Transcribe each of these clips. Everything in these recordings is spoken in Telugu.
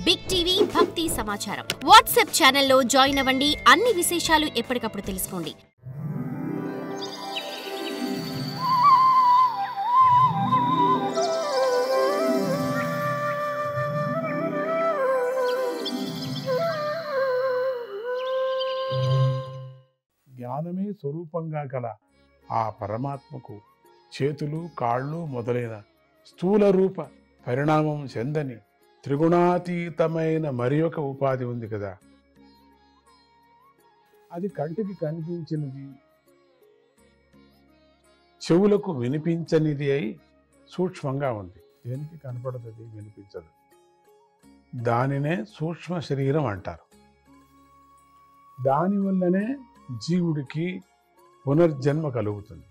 బిగ్ టీవీ భక్తి సమాచారం వాట్సాప్ ఛానల్లో జాయిన్ అవ్వండి. అన్ని విశేషాలు ఎప్పటికప్పుడు తెలుసుకోండి. జ్ఞానమే స్వరూపంగా గల ఆ పరమాత్మకు చేతులు, కాళ్ళు మొదలైన స్థూల రూప పరిణామం చెందని త్రిగుణాతీతమైన మరి ఒక ఉపాధి ఉంది కదా. అది కంటికి కనిపించినది, చెవులకు వినిపించనిది అయి సూక్ష్మంగా ఉంది. దేనికి కనపడుతుంది, వినిపించదు. దానినే సూక్ష్మ శరీరం అంటారు. దానివల్లనే జీవుడికి పునర్జన్మ కలుగుతుంది.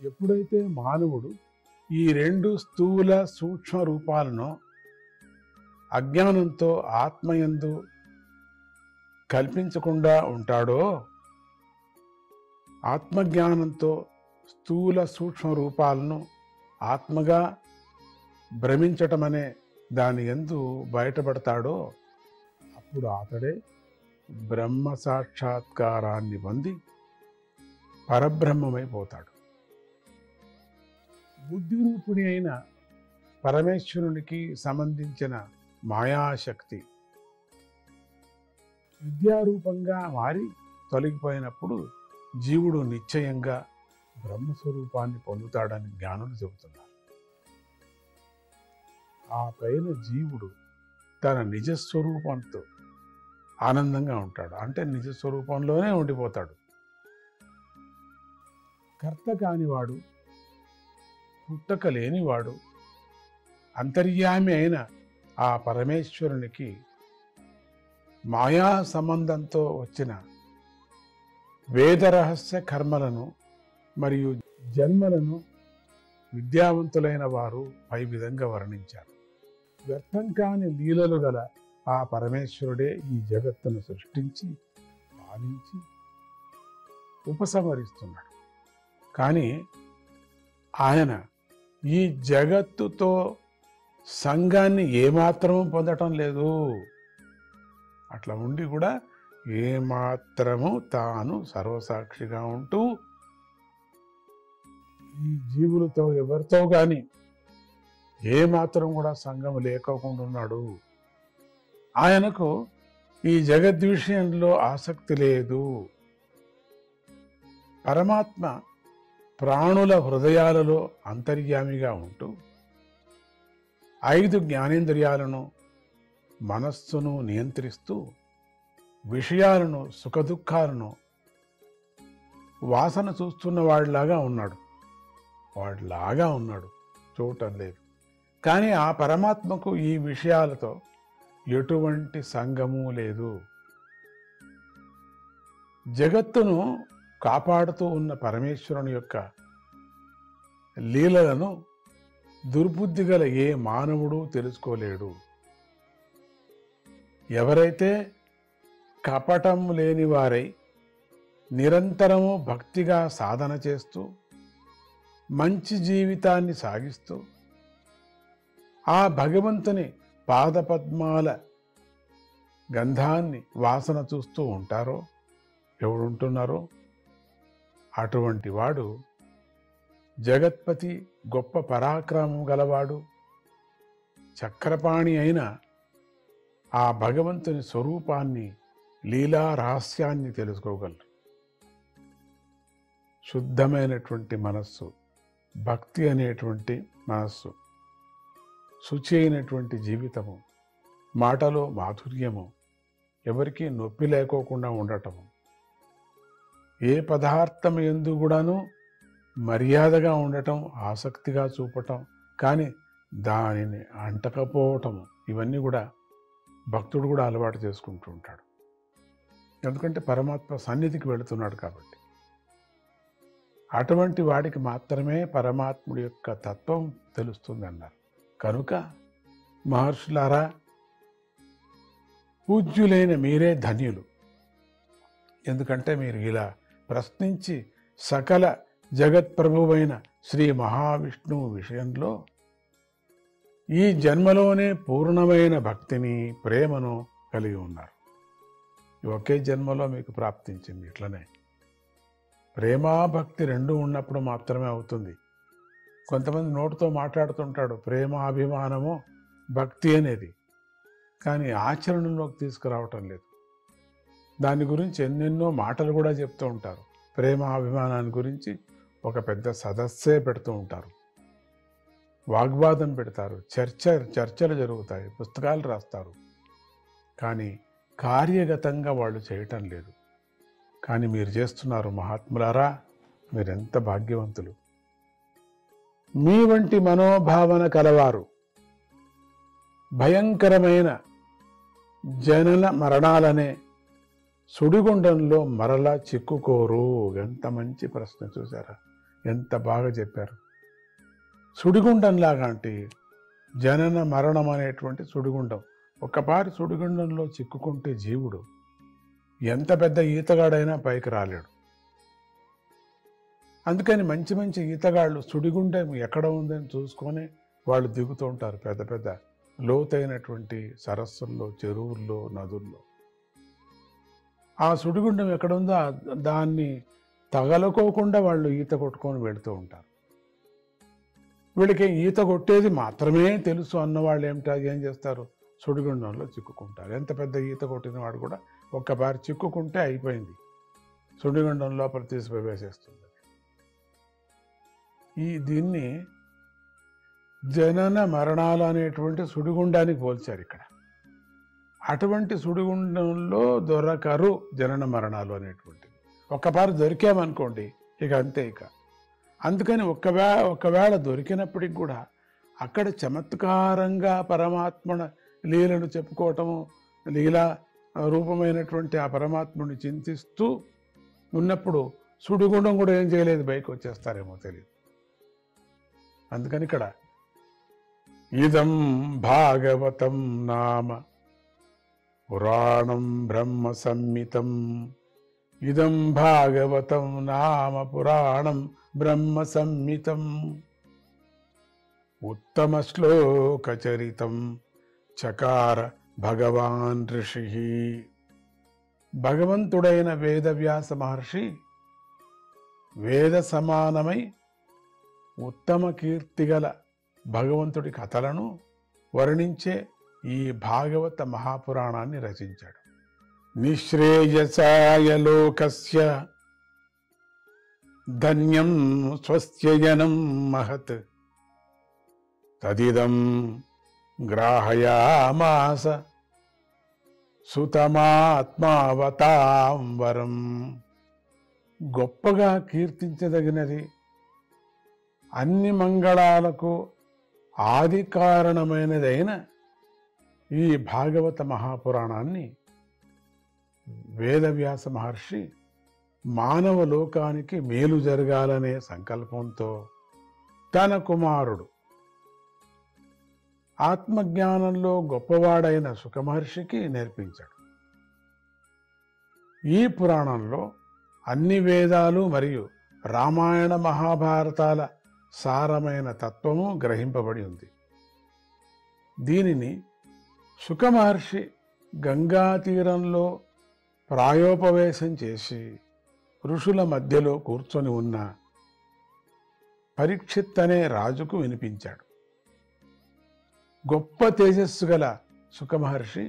ఎప్పుడైతే మానవుడు ఈ రెండు స్థూల సూక్ష్మ రూపాలను అజ్ఞానంతో ఆత్మయందు కల్పించకుండా ఉంటాడో, ఆత్మజ్ఞానంతో స్థూల సూక్ష్మ రూపాలను ఆత్మగా భ్రమించటమనే దాని యందు బయటపడతాడో, అప్పుడు అతడే బ్రహ్మ సాక్షాత్కారాన్ని పొంది పరబ్రహ్మమైపోతాడు. బుద్ధిరూపుడి అయిన పరమేశ్వరునికి సంబంధించిన మాయాశక్తి విద్యారూపంగా మారి తొలగిపోయినప్పుడు జీవుడు నిశ్చయంగా బ్రహ్మస్వరూపాన్ని పొందుతాడని జ్ఞానులు చెబుతున్నారు. ఆ పైన జీవుడు తన నిజస్వరూపంతో ఆనందంగా ఉంటాడు. అంటే నిజస్వరూపంలోనే ఉండిపోతాడు. కర్త కానివాడు, పుట్టక లేనివాడు, అంతర్యామి అయిన ఆ పరమేశ్వరునికి మాయా సంబంధంతో వచ్చిన వేదరహస్య కర్మలను మరియు జన్మలను విద్యావంతులైన వారు పై విధంగా వర్ణించారు. వ్యర్థం కాని లీలలు గల ఆ పరమేశ్వరుడే ఈ జగత్తును సృష్టించి పాలించి ఉపసంహరిస్తున్నాడు. కానీ ఆయన ఈ జగత్తుతో సంఘాన్ని ఏమాత్రము పొందటం లేదు. అట్లా ఉండి కూడా ఏమాత్రము తాను సర్వసాక్షిగా ఉంటూ ఈ జీవులతో ఎవరితో కానీ ఏమాత్రం కూడా సంఘం లేకోకుండా ఉన్నాడు. ఆయనకు ఈ జగద్ విషయంలో ఆసక్తి లేదు. పరమాత్మ ప్రాణుల హృదయాలలో అంతర్యామిగా ఉంటూ 5 జ్ఞానేంద్రియాలను, మనస్సును నియంత్రిస్తూ విషయాలను, సుఖదుఖాలను వాసన చూస్తున్న వాడిలాగా ఉన్నాడు. చూడటం లేదు. కానీ ఆ పరమాత్మకు ఈ విషయాలతో ఎటువంటి సంగము లేదు. జగత్తును కాపాడుతూ ఉన్న పరమేశ్వరుని యొక్క లీలలను దుర్బుద్ధి గల ఏ మానవుడు తెలుసుకోలేడు. ఎవరైతే కపటం లేని వారై నిరంతరము భక్తిగా సాధన చేస్తూ మంచి జీవితాన్ని సాగిస్తూ ఆ భగవంతుని పాదపద్మాల గంధాన్ని వాసన చూస్తూ ఉంటారో, ఎవడుంటున్నారో అటువంటి వాడు జగత్పతి, గొప్ప పరాక్రమం గలవాడు, చక్రపాణి అయిన ఆ భగవంతుని స్వరూపాన్ని, లీలా రహస్యాన్ని తెలుసుకోగలరు. శుద్ధమైనటువంటి మనస్సు, భక్తి అనేటువంటి మనస్సు, శుచి అయినటువంటి జీవితము, మాటలో మాధుర్యము, ఎవరికీ నొప్పి లేకోకుండా ఉండటము, ఏ పదార్థం యందు కూడాను మర్యాదగా ఉండటం, ఆసక్తిగా చూపటం, కానీ దానిని అంటకపోవటము, ఇవన్నీ కూడా భక్తుడు కూడా అలవాటు చేసుకుంటూ ఉంటాడు. ఎందుకంటే పరమాత్మ సన్నిధికి వెళుతున్నాడు కాబట్టి. అటువంటి వాడికి మాత్రమే పరమాత్ముడి యొక్క తత్వం తెలుస్తుంది అన్నారు. కనుక మహర్షులారా, పూజ్యులైన మీరే ధన్యులు. ఎందుకంటే మీరు ఇలా ప్రశ్నించి సకల జగత్ప్రభువైన శ్రీ మహావిష్ణువు విషయంలో ఈ జన్మలోనే పూర్ణమైన భక్తిని, ప్రేమను కలిగి ఉన్నారు. ఒకే జన్మలో మీకు ప్రాప్తించింది. ఇట్లనే ప్రేమాభక్తి రెండు ఉన్నప్పుడు మాత్రమే అవుతుంది. కొంతమంది నోటితో మాట్లాడుతుంటాడు ప్రేమ, అభిమానము, భక్తి అనేది, కానీ ఆచరణలోకి తీసుకురావటం లేదు. దాని గురించి ఎన్నెన్నో మాటలు కూడా చెప్తూ ఉంటారు. ప్రేమ అభిమానాన్ని గురించి ఒక పెద్ద సదస్సే పెడుతూ ఉంటారు, వాగ్వాదం పెడతారు, చర్చలు జరుగుతాయి, పుస్తకాలు రాస్తారు. కానీ కార్యగతంగా వాళ్ళు చేయటం లేదు. కానీ మీరు చేస్తున్నారు మహాత్ములారా, మీరెంత భాగ్యవంతులు. మీ వంటి మనోభావన కలవారు భయంకరమైన జనన మరణాలనే సుడిగుండంలో మరలా చిక్కుకోరు. ఎంత మంచి ప్రశ్న, చూసారా? ఎంత బాగా చెప్పారు. సుడిగుండంలాగా అంటే జనన మరణం అనేటువంటి సుడిగుండం. ఒక్కపారి సుడిగుండంలో చిక్కుకుంటే జీవుడు ఎంత పెద్ద ఈతగాడైనా పైకి రాలేడు. అందుకని మంచి మంచి ఈతగాళ్ళు సుడిగుండం ఎక్కడ ఉందని చూసుకొని వాళ్ళు దిగుతూ ఉంటారు పెద్ద పెద్ద లోతైనటువంటి సరస్సుల్లో, చెరువుల్లో, నదుల్లో. ఆ సుడిగుండం ఎక్కడ ఉందో దాన్ని తగలకోకుండా వాళ్ళు ఈత కొట్టుకొని వెళుతూ ఉంటారు. వీళ్ళకి ఈత కొట్టేది మాత్రమే తెలుసు అన్నవాళ్ళు ఏం చేస్తారు? సుడిగుండంలో చిక్కుకుంటారు. ఎంత పెద్ద ఈత కొట్టిన వాడు కూడా ఒక్కసారి చిక్కుకుంటే అయిపోయింది, సుడిగుండం లోపల తీసి ప్రవేశిస్తుంది. దీన్ని జనన మరణాలు అనేటువంటి సుడిగుండానికి పోల్చారు ఇక్కడ. అటువంటి సుడిగుండంలో దొరకరు జనన మరణాలు అనేటువంటివి. ఒక్కపారి దొరికామనుకోండి ఇక అంతే. ఇక అందుకని ఒకవేళ దొరికినప్పటికి కూడా అక్కడ చమత్కారంగా పరమాత్మన లీలను చెప్పుకోవటము, లీలా రూపమైనటువంటి ఆ పరమాత్ముని చింతిస్తూ ఉన్నప్పుడు సుడిగుండం కూడా ఏం చేయలేదు, బయటకు వచ్చేస్తారేమో తెలియదు. అందుకని ఇక్కడ ఇదం భాగవతం నామ పురాణం బ్రహ్మ సంహితం, ఇదం భాగవతం నామ పురాణం బ్రహ్మ సంహితం, ఉత్తమ శ్లోకచరితం చకార భగవాన్ ఋషి. భగవంతుడైన వేదవ్యాస మహర్షి వేద సమానమై ఉత్తమ కీర్తిగల భగవంతుడి కథలను వర్ణించే ఈ భాగవత మహాపురాణాన్ని రచించాడు. నిశ్రేయసాయ లోకస్య ధన్యం స్వస్యయనం మహత్ తదిదం గ్రాహయామాస సుతమాత్మావతాం వరం. గొప్పగా కీర్తించదగినది, అన్ని మంగళాలకు ఆది కారణమైనదైన ఈ భాగవత మహాపురాణాన్ని వేదవ్యాస మహర్షి మానవ లోకానికి మేలు జరగాలనే సంకల్పంతో తన కుమారుడు ఆత్మజ్ఞానంలో గొప్పవాడైన సుఖమహర్షికి నేర్పించాడు. ఈ పురాణంలో అన్ని వేదాలు మరియు రామాయణ మహాభారతాల సారమైన తత్వము గ్రహింపబడి ఉంది. దీనిని సుఖమహర్షి గంగా తీరంలో ప్రాయోపవేశం చేసి ఋషుల మధ్యలో కూర్చొని ఉన్న పరీక్షిత్ అనే రాజుకు వినిపించాడు. గొప్ప తేజస్సు గల సుఖమహర్షి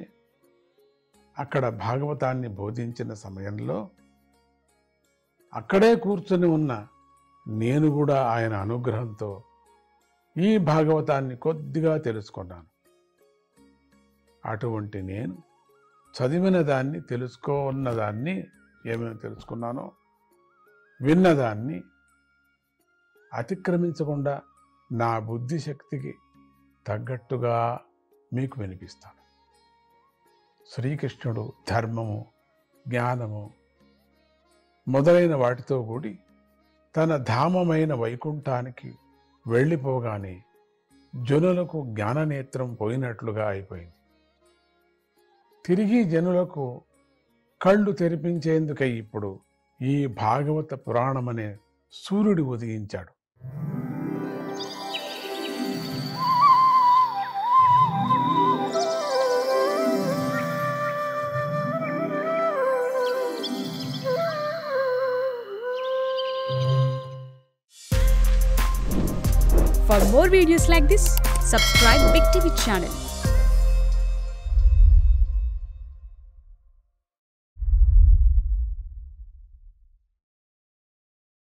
అక్కడ భాగవతాన్ని బోధించిన సమయంలో అక్కడే కూర్చొని ఉన్న నేను కూడా ఆయన అనుగ్రహంతో ఈ భాగవతాన్ని కొద్దిగా తెలుసుకున్నాను. అటువంటి నేను చదివిన దాన్ని, తెలుసుకున్నదాన్ని, ఏమేమి తెలుసుకున్నానో విన్నదాన్ని అతిక్రమించకుండా నా బుద్ధి శక్తికి తగ్గట్టుగా మీకు వినిపిస్తాను. శ్రీకృష్ణుడు ధర్మము, జ్ఞానము మొదలైన వాటితో కూడి తన ధామమైన వైకుంఠానికి వెళ్ళిపోగానే జనులకు జ్ఞాననేత్రం పోయినట్లుగా అయిపోయింది. తిరిగి జనులకు కళ్ళు తెరిపించేందుకై ఇప్పుడు ఈ భాగవత పురాణమనే సూర్యుడు ఉదయించాడు. For more videos like this, subscribe Big TV channel.